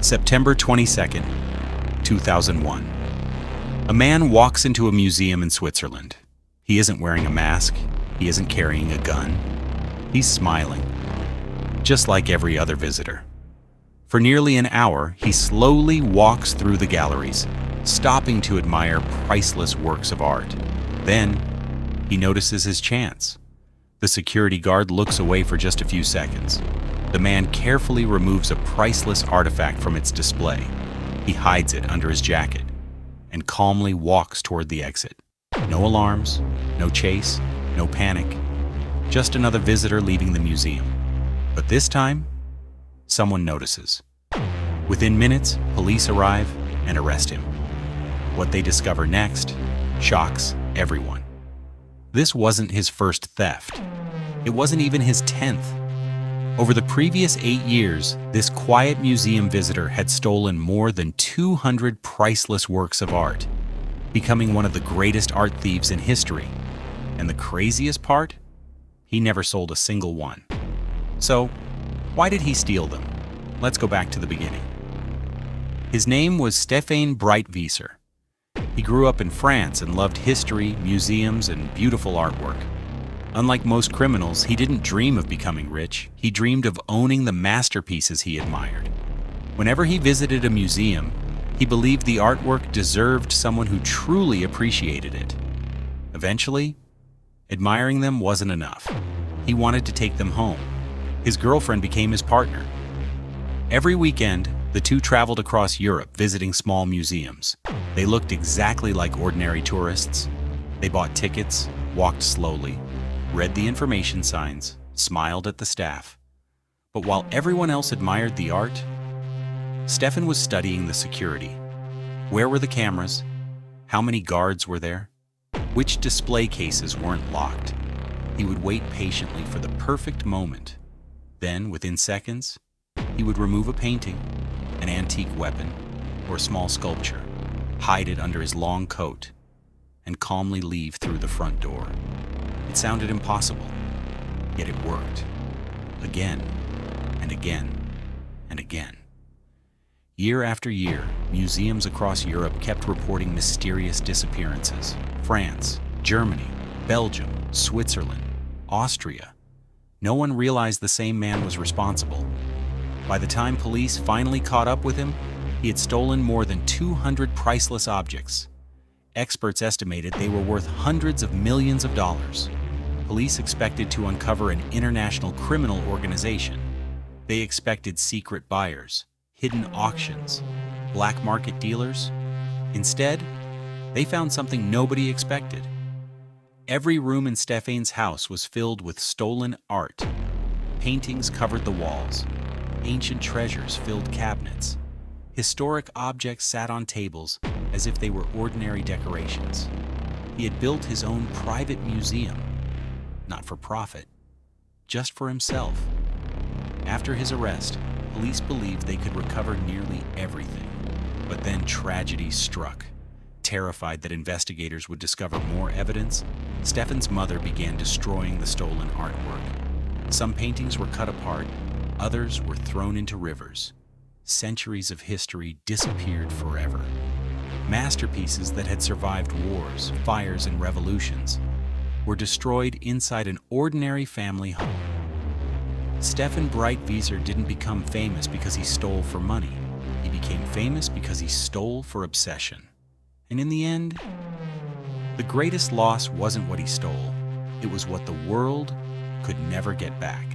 September 22nd, 2001. A man walks into a museum in Switzerland. He isn't wearing a mask. He isn't carrying a gun. He's smiling, just like every other visitor. For nearly an hour, he slowly walks through the galleries, stopping to admire priceless works of art. Then, he notices his chance. The security guard looks away for just a few seconds. The man carefully removes a priceless artifact from its display. He hides it under his jacket and calmly walks toward the exit. No alarms, no chase, no panic. Just another visitor leaving the museum. But this time, someone notices. Within minutes, police arrive and arrest him. What they discover next shocks everyone. This wasn't his first theft. It wasn't even his 10th. Over the previous 8 years, this quiet museum visitor had stolen more than 200 priceless works of art, becoming one of the greatest art thieves in history. And the craziest part? He never sold a single one. So, why did he steal them? Let's go back to the beginning. His name was Stéphane Breitwieser. He grew up in France and loved history, museums, and beautiful artwork. Unlike most criminals, he didn't dream of becoming rich. He dreamed of owning the masterpieces he admired. Whenever he visited a museum, he believed the artwork deserved someone who truly appreciated it. Eventually, admiring them wasn't enough. He wanted to take them home. His girlfriend became his partner. Every weekend, the two traveled across Europe visiting small museums. They looked exactly like ordinary tourists. They bought tickets, walked slowly, read the information signs, smiled at the staff. But while everyone else admired the art, Stéphane was studying the security. Where were the cameras? How many guards were there? Which display cases weren't locked? He would wait patiently for the perfect moment. Then, within seconds, he would remove a painting, an antique weapon, or a small sculpture, hide it under his long coat, and calmly leave through the front door. It sounded impossible, yet it worked. Again, and again, and again. Year after year, museums across Europe kept reporting mysterious disappearances. France, Germany, Belgium, Switzerland, Austria. No one realized the same man was responsible. By the time police finally caught up with him, he had stolen more than 200 priceless objects. Experts estimated they were worth hundreds of millions of dollars. Police expected to uncover an international criminal organization. They expected secret buyers, hidden auctions, black market dealers. Instead, they found something nobody expected. Every room in Stéphane's house was filled with stolen art. Paintings covered the walls. Ancient treasures filled cabinets. Historic objects sat on tables as if they were ordinary decorations. He had built his own private museum, not for profit, just for himself. After his arrest, police believed they could recover nearly everything. But then tragedy struck. Terrified that investigators would discover more evidence, Stéphane's mother began destroying the stolen artwork. Some paintings were cut apart, others were thrown into rivers. Centuries of history disappeared forever. Masterpieces that had survived wars, fires, and revolutions were destroyed inside an ordinary family home. Stéphane Breitwieser didn't become famous because he stole for money. He became famous because he stole for obsession. And in the end, the greatest loss wasn't what he stole. It was what the world could never get back.